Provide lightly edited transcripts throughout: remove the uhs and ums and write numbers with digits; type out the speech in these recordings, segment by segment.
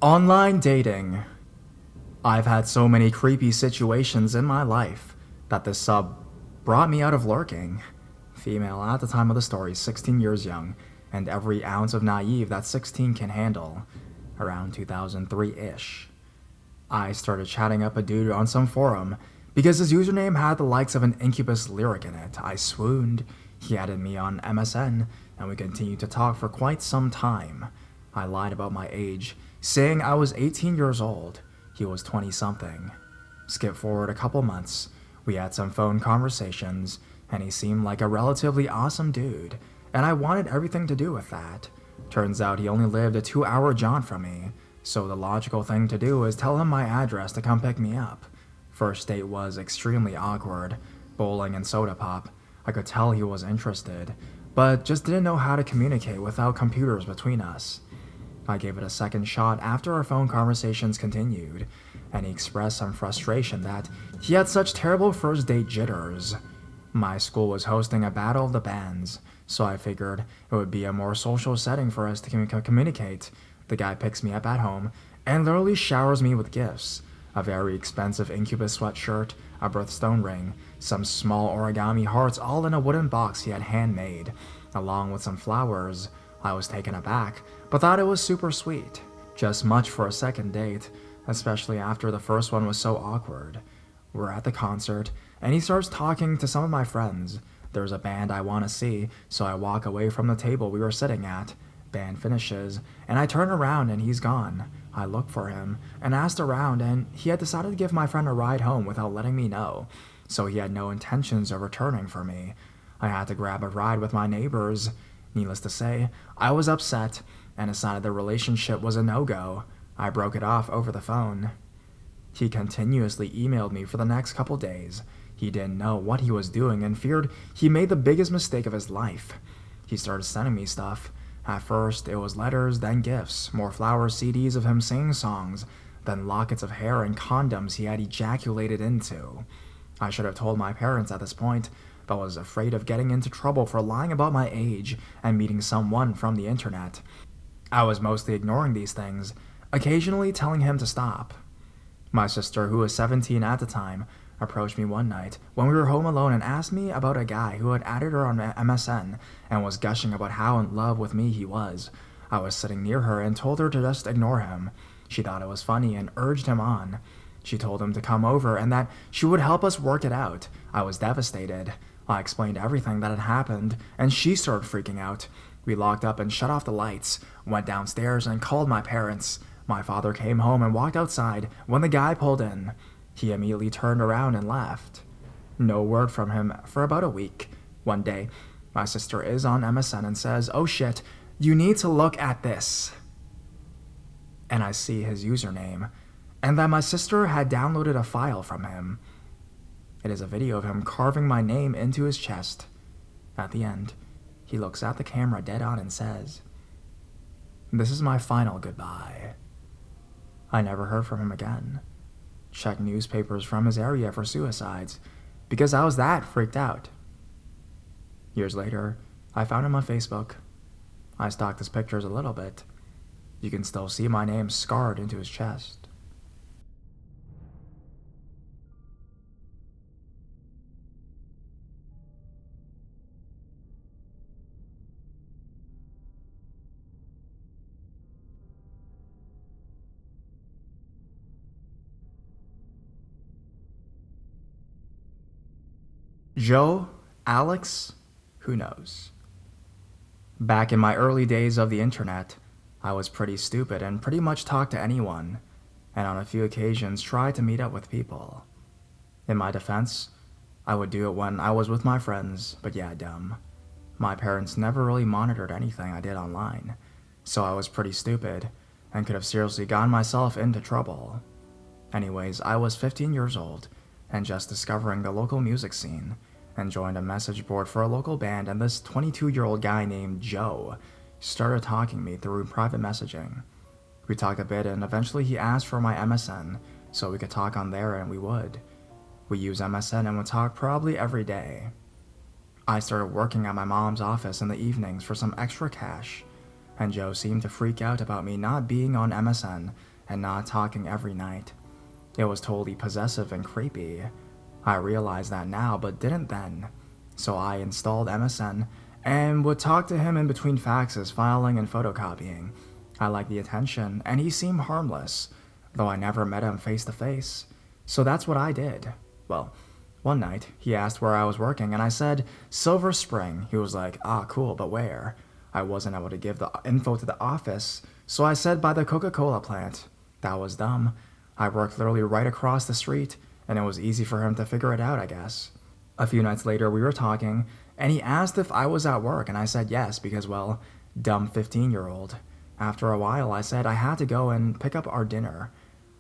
Online dating. I've had so many creepy situations in my life that this sub brought me out of lurking. Female at the time of the story, 16 years young, and every ounce of naive that 16 can handle. Around 2003-ish. I started chatting up a dude on some forum because his username had the likes of an Incubus lyric in it. I swooned. He added me on MSN, and we continued to talk for quite some time. I lied about my age, saying I was 18 years old. He was 20-something. Skip forward a couple months. We had some phone conversations, and he seemed like a relatively awesome dude, and I wanted everything to do with that. Turns out he only lived a 2-hour jaunt from me, so the logical thing to do is tell him my address to come pick me up. First date was extremely awkward. Bowling and soda pop. I could tell he was interested, but just didn't know how to communicate without computers between us. I gave it a second shot after our phone conversations continued, and he expressed some frustration that he had such terrible first date jitters. My school was hosting a battle of the bands, so I figured it would be a more social setting for us to communicate. The guy picks me up at home and literally showers me with gifts. A very expensive Incubus sweatshirt, a birthstone ring, some small origami hearts all in a wooden box he had handmade, along with some flowers. I was taken aback, but thought it was super sweet. Just much for a second date, especially after the first one was so awkward. We're at the concert, and he starts talking to some of my friends. There's a band I want to see, so I walk away from the table we were sitting at. Band finishes, and I turn around and he's gone. I look for him, and asked around, and he had decided to give my friend a ride home without letting me know, so he had no intentions of returning for me. I had to grab a ride with my neighbors. Needless to say, I was upset, and decided the relationship was a no-go. I broke it off over the phone. He continuously emailed me for the next couple days. He didn't know what he was doing and feared he made the biggest mistake of his life. He started sending me stuff. At first, it was letters, then gifts, more flowers, CDs of him singing songs, then lockets of hair and condoms he had ejaculated into. I should have told my parents at this point, but was afraid of getting into trouble for lying about my age and meeting someone from the internet. I was mostly ignoring these things, occasionally telling him to stop. My sister, who was 17 at the time, approached me one night when we were home alone and asked me about a guy who had added her on MSN and was gushing about how in love with me he was. I was sitting near her and told her to just ignore him. She thought it was funny and urged him on. She told him to come over and that she would help us work it out. I was devastated. I explained everything that had happened, and she started freaking out. We locked up and shut off the lights, went downstairs and called my parents. My father came home and walked outside when the guy pulled in. He immediately turned around and left. No word from him for about a week. One day, my sister is on MSN and says, "Oh shit, you need to look at this." And I see his username, and that my sister had downloaded a file from him. It is a video of him carving my name into his chest. At the end, he looks at the camera dead on and says, "This is my final goodbye." I never heard from him again. Checked newspapers from his area for suicides, because I was that freaked out. Years later, I found him on Facebook. I stalked his pictures a little bit. You can still see my name scarred into his chest. Joe? Alex? Who knows? Back in my early days of the internet, I was pretty stupid and pretty much talked to anyone, and on a few occasions tried to meet up with people. In my defense, I would do it when I was with my friends, but yeah, dumb. My parents never really monitored anything I did online, so I was pretty stupid and could have seriously gotten myself into trouble. Anyways, I was 15 years old and just discovering the local music scene, and joined a message board for a local band, and this 22-year-old guy named Joe started talking me through private messaging. We talked a bit, and eventually he asked for my MSN so we could talk on there, and we would. We use MSN and would talk probably every day. I started working at my mom's office in the evenings for some extra cash, and Joe seemed to freak out about me not being on MSN and not talking every night. It was totally possessive and creepy. I realize that now, but didn't then. So I installed MSN and would talk to him in between faxes, filing, and photocopying. I liked the attention, and he seemed harmless, though I never met him face to face. So that's what I did. Well, one night, he asked where I was working, and I said, Silver Spring. He was like, ah, cool, but where? I wasn't able to give the info to the office, so I said by the Coca-Cola plant. That was dumb. I worked literally right across the street, and it was easy for him to figure it out, I guess. A few nights later, we were talking, and he asked if I was at work, and I said yes, because, well, dumb 15-year-old. After a while, I said I had to go and pick up our dinner.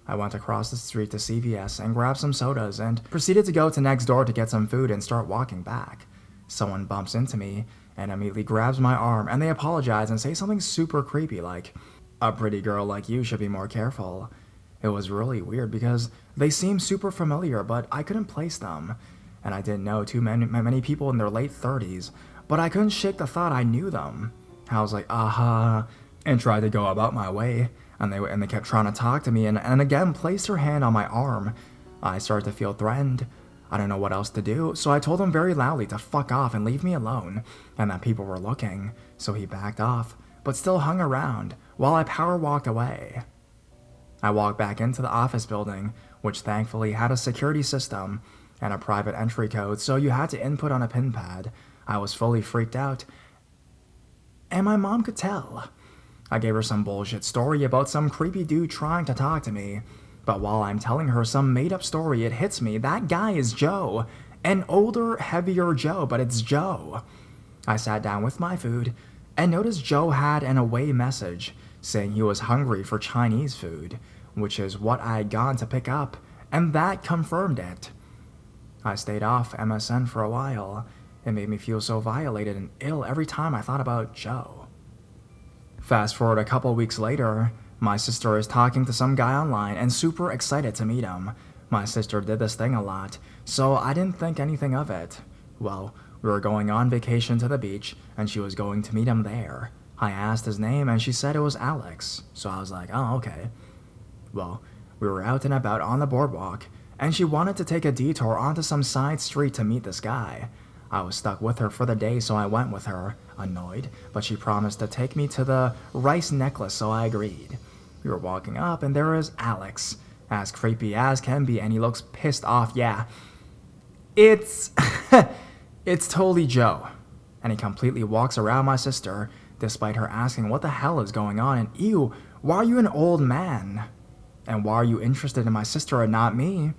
I went across the street to CVS and grabbed some sodas and proceeded to go to next door to get some food and start walking back. Someone bumps into me and immediately grabs my arm, and they apologize and say something super creepy like, a pretty girl like you should be more careful. It was really weird because they seemed super familiar, but I couldn't place them. And I didn't know too many people in their late 30s, but I couldn't shake the thought I knew them. I was like, aha, and tried to go about my way. And they kept trying to talk to me and again placed her hand on my arm. I started to feel threatened. I didn't know what else to do, so I told him very loudly to fuck off and leave me alone, and that people were looking, so he backed off, but still hung around while I power walked away. I walked back into the office building, which thankfully had a security system and a private entry code, so you had to input on a pin pad. I was fully freaked out, and my mom could tell. I gave her some bullshit story about some creepy dude trying to talk to me, but while I'm telling her some made-up story, it hits me, that guy is Joe. An older, heavier Joe, but it's Joe. I sat down with my food and noticed Joe had an away message saying he was hungry for Chinese food, which is what I had gone to pick up, and that confirmed it. I stayed off MSN for a while. It made me feel so violated and ill every time I thought about Joe. Fast forward a couple weeks later, my sister is talking to some guy online and super excited to meet him. My sister did this thing a lot, so I didn't think anything of it. Well, we were going on vacation to the beach, and she was going to meet him there. I asked his name, and she said it was Alex, so I was like, oh, okay. Well, we were out and about on the boardwalk, and she wanted to take a detour onto some side street to meet this guy. I was stuck with her for the day, so I went with her, annoyed, but she promised to take me to the rice necklace, so I agreed. We were walking up, and there is Alex, as creepy as can be, and he looks pissed off, yeah. It's totally Joe. And he completely walks around my sister, despite her asking what the hell is going on, and ew, why are you an old man? And why are you interested in my sister and not me?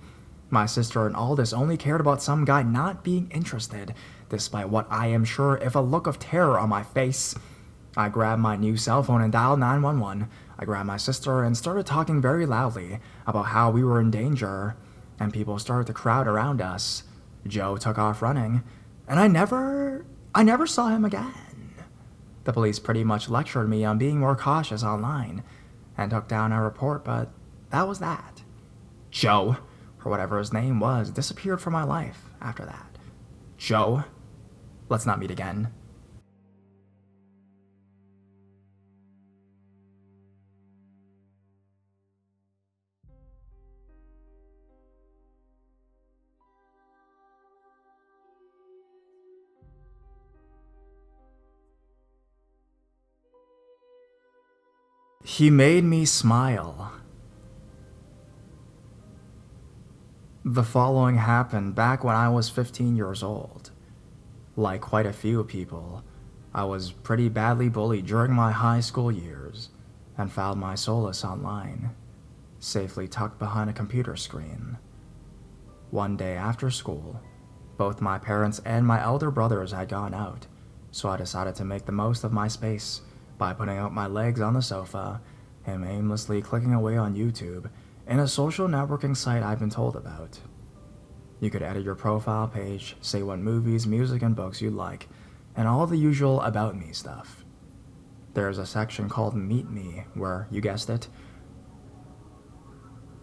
My sister and all this only cared about some guy not being interested, despite what I am sure if a look of terror on my face. I grabbed my new cell phone and dialed 911. I grabbed my sister and started talking very loudly about how we were in danger, and people started to crowd around us. Joe took off running, and I never saw him again. The police pretty much lectured me on being more cautious online, and took down a report, but that was that. Joe, or whatever his name was, disappeared from my life after that. Joe, let's not meet again. He made me smile. The following happened back when I was 15 years old. Like quite a few people, I was pretty badly bullied during my high school years and found my solace online, safely tucked behind a computer screen. One day after school, both my parents and my elder brothers had gone out, so I decided to make the most of my space by putting out my legs on the sofa and aimlessly clicking away on YouTube in a social networking site I've been told about. You could edit your profile page, say what movies, music, and books you'd like, and all the usual About Me stuff. There's a section called Meet Me, where, you guessed it,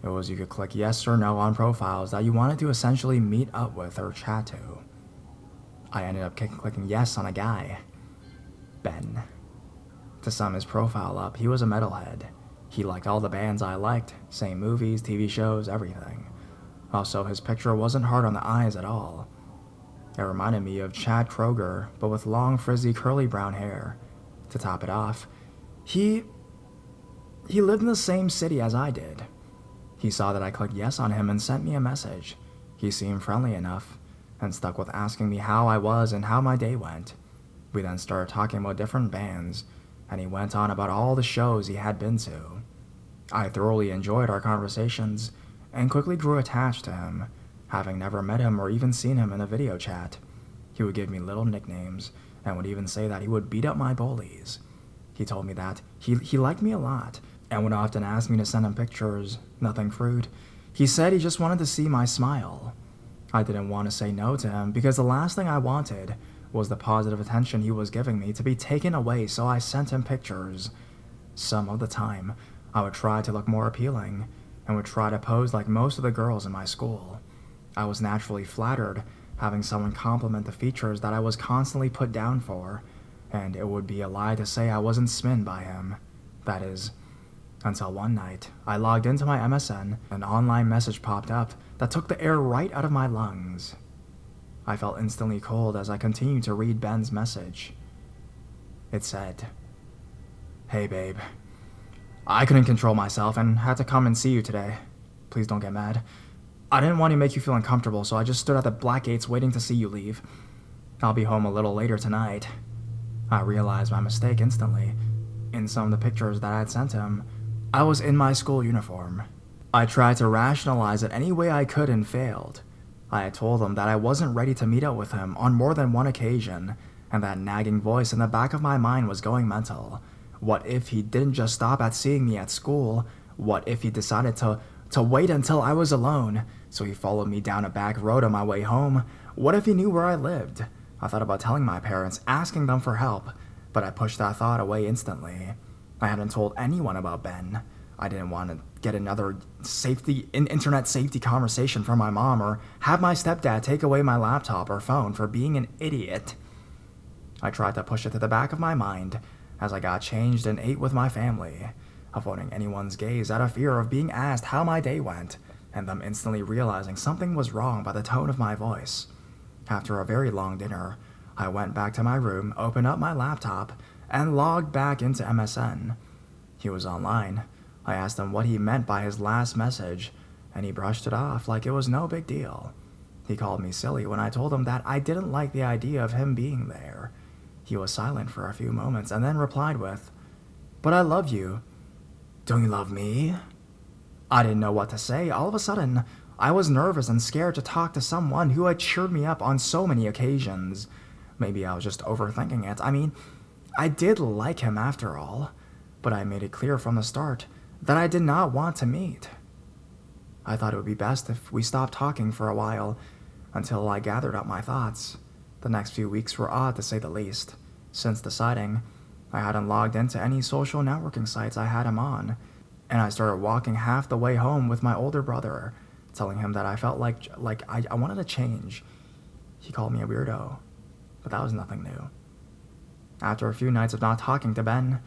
you could click yes or no on profiles that you wanted to essentially meet up with or chat to. I ended up clicking yes on a guy, Ben. To sum his profile up, he was a metalhead. He liked all the bands I liked, same movies, TV shows, everything. Also, his picture wasn't hard on the eyes at all. It reminded me of Chad Kroeger, but with long, frizzy, curly brown hair. To top it off, he lived in the same city as I did. He saw that I clicked yes on him and sent me a message. He seemed friendly enough, and stuck with asking me how I was and how my day went. We then started talking about different bands, and he went on about all the shows he had been to. I thoroughly enjoyed our conversations, and quickly grew attached to him, having never met him or even seen him in a video chat. He would give me little nicknames, and would even say that he would beat up my bullies. He told me that he liked me a lot, and would often ask me to send him pictures, nothing crude. He said he just wanted to see my smile. I didn't want to say no to him, because the last thing I wanted was the positive attention he was giving me to be taken away, so I sent him pictures. Some of the time, I would try to look more appealing, and would try to pose like most of the girls in my school. I was naturally flattered, having someone compliment the features that I was constantly put down for, and it would be a lie to say I wasn't smitten by him. That is, until one night, I logged into my MSN, an online message popped up that took the air right out of my lungs. I felt instantly cold as I continued to read Ben's message. It said, "Hey babe, I couldn't control myself and had to come and see you today. Please don't get mad. I didn't want to make you feel uncomfortable, so I just stood at the black gates waiting to see you leave. I'll be home a little later tonight." I realized my mistake instantly. In some of the pictures that I had sent him, I was in my school uniform. I tried to rationalize it any way I could and failed. I had told him that I wasn't ready to meet up with him on more than one occasion, and that nagging voice in the back of my mind was going mental. What if he didn't just stop at seeing me at school? What if he decided to wait until I was alone, so he followed me down a back road on my way home? What if he knew where I lived? I thought about telling my parents, asking them for help, but I pushed that thought away instantly. I hadn't told anyone about Ben. I didn't want to get another internet safety conversation from my mom, or have my stepdad take away my laptop or phone for being an idiot. I tried to push it to the back of my mind as I got changed and ate with my family, avoiding anyone's gaze out of fear of being asked how my day went, and them instantly realizing something was wrong by the tone of my voice. After a very long dinner, I went back to my room, opened up my laptop, and logged back into MSN. He was online. I asked him what he meant by his last message, and he brushed it off like it was no big deal. He called me silly when I told him that I didn't like the idea of him being there. He was silent for a few moments and then replied with, "But I love you. Don't you love me?" I didn't know what to say. All of a sudden, I was nervous and scared to talk to someone who had cheered me up on so many occasions. Maybe I was just overthinking it. I mean, I did like him after all, but I made it clear from the start that I did not want to meet. I thought it would be best if we stopped talking for a while, until I gathered up my thoughts. The next few weeks were odd to say the least. Since deciding, I hadn't logged into any social networking sites I had him on, and I started walking half the way home with my older brother, telling him that I felt like I wanted to change. He called me a weirdo, but that was nothing new. After a few nights of not talking to Ben,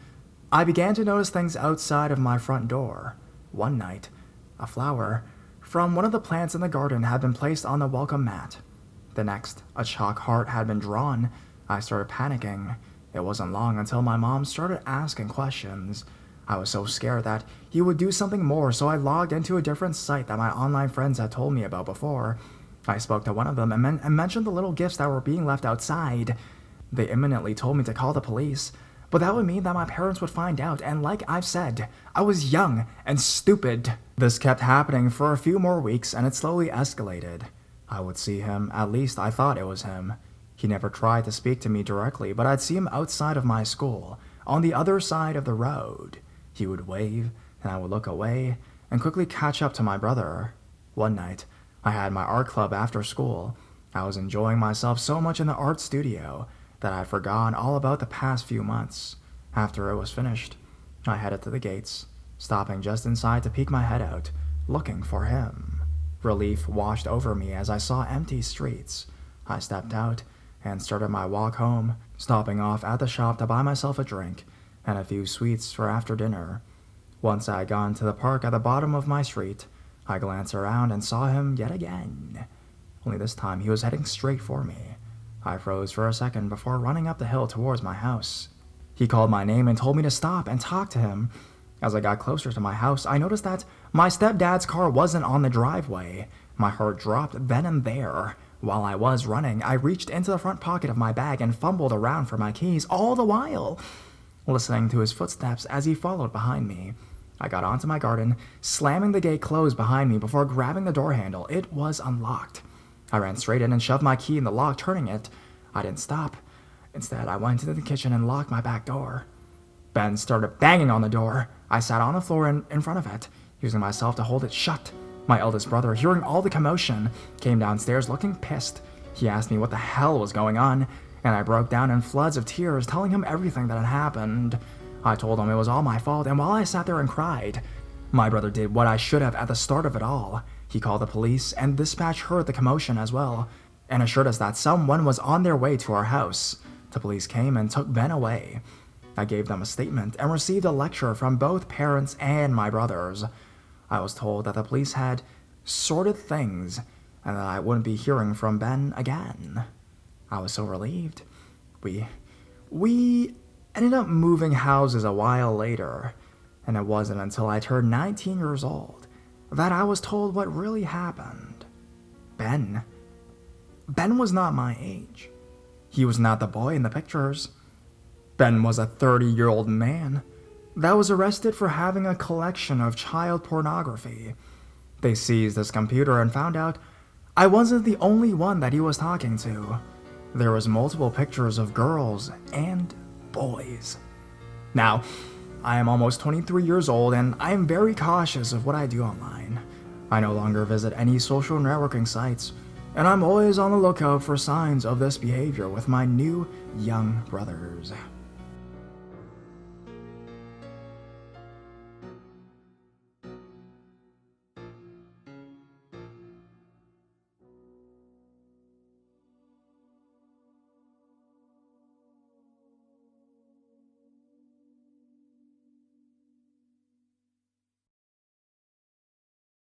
I began to notice things outside of my front door. One night, a flower from one of the plants in the garden had been placed on the welcome mat. The next, a chalk heart had been drawn. I started panicking. It wasn't long until my mom started asking questions. I was so scared that he would do something more, so I logged into a different site that my online friends had told me about before. I spoke to one of them and mentioned the little gifts that were being left outside. They imminently told me to call the police, but that would mean that my parents would find out, and like I've said, I was young and stupid. This kept happening for a few more weeks, and it slowly escalated. I would see him, at least I thought it was him. He never tried to speak to me directly, but I'd see him outside of my school, on the other side of the road. He would wave, and I would look away, and quickly catch up to my brother. One night, I had my art club after school. I was enjoying myself so much in the art studio that I'd forgotten all about the past few months. After it was finished, I headed to the gates, stopping just inside to peek my head out, looking for him. Relief washed over me as I saw empty streets. I stepped out and started my walk home, stopping off at the shop to buy myself a drink, and a few sweets for after dinner. Once I had gone to the park at the bottom of my street, I glanced around and saw him yet again. Only this time he was heading straight for me. I froze for a second before running up the hill towards my house. He called my name and told me to stop and talk to him. As I got closer to my house, I noticed that my stepdad's car wasn't on the driveway. My heart dropped then and there. While I was running, I reached into the front pocket of my bag and fumbled around for my keys, all the while listening to his footsteps as he followed behind me. I got onto my garden, slamming the gate closed behind me before grabbing the door handle. It was unlocked. I ran straight in and shoved my key in the lock, turning it. I didn't stop. Instead, I went into the kitchen and locked my back door. Ben started banging on the door. I sat on the floor in front of it, using myself to hold it shut. My eldest brother, hearing all the commotion, came downstairs looking pissed. He asked me what the hell was going on, and I broke down in floods of tears, telling him everything that had happened. I told him it was all my fault, and while I sat there and cried, my brother did what I should have at the start of it all. He called the police, and dispatch heard the commotion as well, and assured us that someone was on their way to our house. The police came and took Ben away. I gave them a statement and received a lecture from both parents and my brothers. I was told that the police had sorted things and that I wouldn't be hearing from Ben again. I was so relieved. We ended up moving houses a while later, and it wasn't until I turned 19 years old that I was told what really happened. Ben was not my age. He was not the boy in the pictures. Ben was a 30-year-old man that was arrested for having a collection of child pornography. They seized his computer and found out I wasn't the only one that he was talking to. There was multiple pictures of girls and boys. Now, I am almost 23 years old and I am very cautious of what I do online. I no longer visit any social networking sites, and I'm always on the lookout for signs of this behavior with my new young brothers.